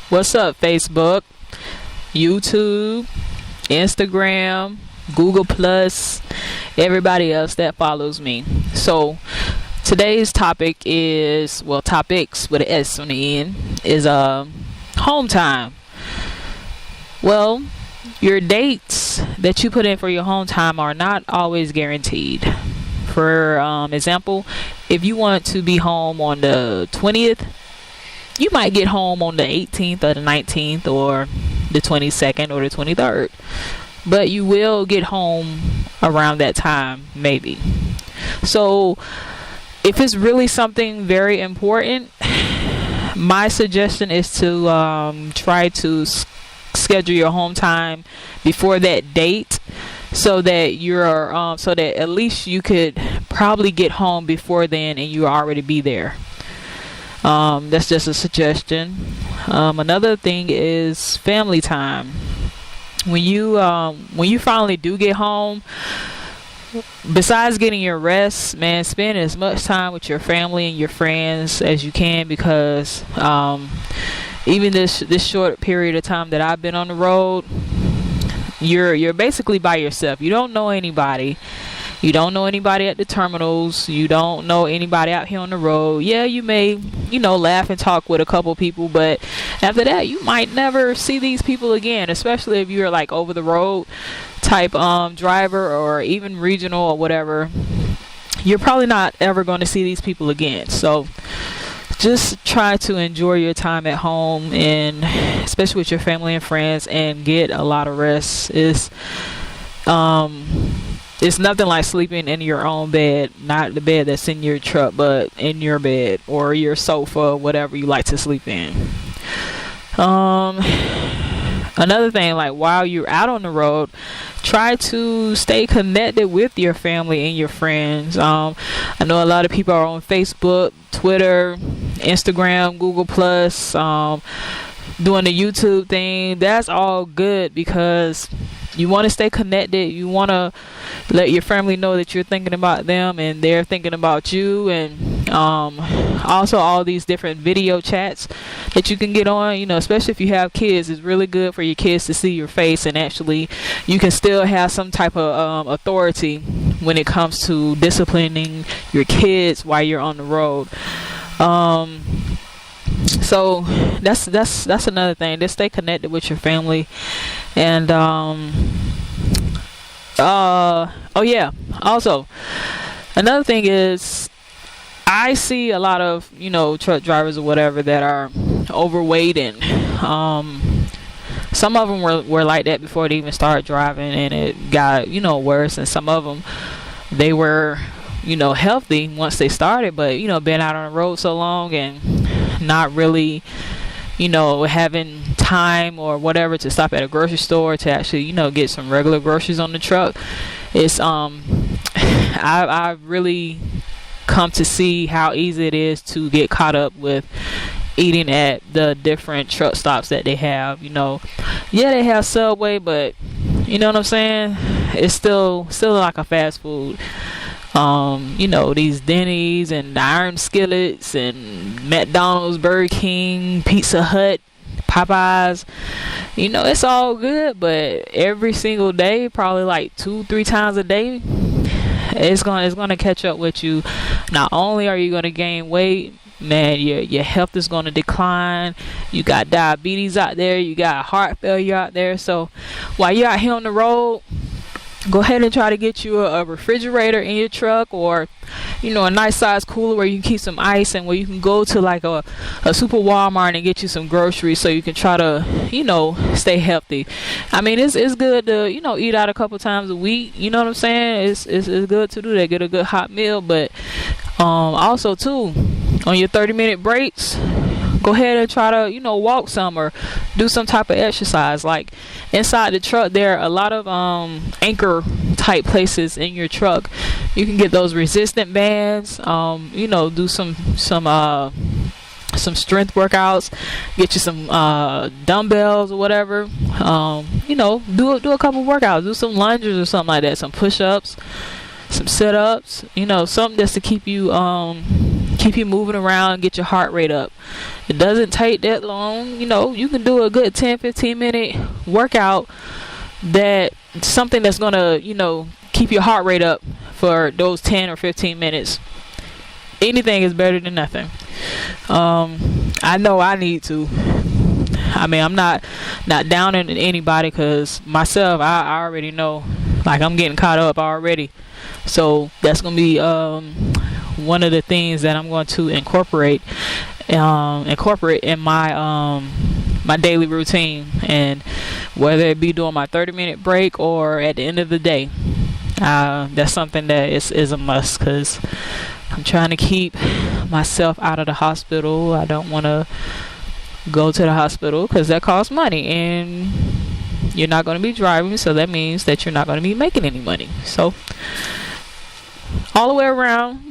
What's up, Facebook, YouTube, Instagram, Google Plus, everybody else that follows me. So today's topic is, well, topics with an S on the end, is home time. Well, your dates that you put in for your home time are not always guaranteed. For example, if you want to be home on the 20th, you might get home on the 18th or the 19th or the 22nd or the 23rd. But you will get home around that time, maybe. So if it's really something very important, my suggestion is to try to schedule your home time before that date, so that you're so that at least you could probably get home before then and you already be there. That's just a suggestion. Another thing is family time. When you finally do get home, besides getting your rest, man, spend as much time with your family and your friends as you can, because even this short period of time that I've been on the road, you're basically by yourself. You don't know anybody. You don't know anybody at the terminals. You don't know anybody out here on the road. Yeah, you may, laugh and talk with a couple people, but after that, you might never see these people again, especially if you're like over the road type driver, or even regional or whatever. You're probably not ever going to see these people again. So just try to enjoy your time at home, and especially with your family and friends, and get a lot of rest. It's nothing like sleeping in your own bed, not the bed that's in your truck, but in your bed or your sofa, whatever you like to sleep in. Another thing, like while you're out on the road, try to stay connected with your family and your friends. I know a lot of people are on Facebook, Twitter, Instagram, Google Plus, doing the YouTube thing. That's all good, because you want to stay connected. You want to let your family know that you're thinking about them and they're thinking about you. And also all these different video chats that you can get on, especially if you have kids. It's really good for your kids to see your face, and actually you can still have some type of authority when it comes to disciplining your kids while you're on the road. So that's another thing. Just stay connected with your family. And oh yeah, also another thing is, I see a lot of truck drivers or whatever that are overweight, and some of them were like that before they even started driving, and it got worse. And some of them, they were healthy once they started, but been out on the road so long and not really having time or whatever to stop at a grocery store to actually get some regular groceries on the truck. It's I've really come to see how easy it is to get caught up with eating at the different truck stops that they have. Yeah, they have Subway, but you know what I'm saying, it's still like a fast food. These Denny's and Iron Skillets and McDonald's, Burger King, Pizza Hut, Popeyes, it's all good, but every single day, probably like 2-3 times a day, it's gonna catch up with you. Not only are you gonna gain weight, man, your health is gonna decline. You got diabetes out there, you got heart failure out there. So while you're out here on the road, go ahead and try to get you a refrigerator in your truck, or a nice size cooler where you can keep some ice, and where you can go to like a super Walmart and get you some groceries, so you can try to stay healthy. I mean, it's good to eat out a couple times a week. You know what I'm saying? It's good to do that, get a good hot meal. But also too, on your 30-minute breaks, go ahead and try to walk some, or do some type of exercise. Like inside the truck, there are a lot of anchor type places in your truck. You can get those resistant bands, do some strength workouts, get you some dumbbells or whatever. Do a couple workouts, do some lunges or something like that, some push-ups, some sit-ups, something just to keep you keep you moving around, get your heart rate up. It doesn't take that long. You can do a good 10-15 minute workout, that something that's gonna keep your heart rate up for those 10 or 15 minutes. Anything is better than nothing. I know I need to. I mean, I'm not downing anybody, because myself, I already know, like, I'm getting caught up already. So that's gonna be one of the things that I'm going to incorporate in my my daily routine, and whether it be during my 30-minute break or at the end of the day, that's something that is a must, because I'm trying to keep myself out of the hospital. I don't want to go to the hospital, because that costs money, and you're not going to be driving, so that means that you're not going to be making any money. So all the way around,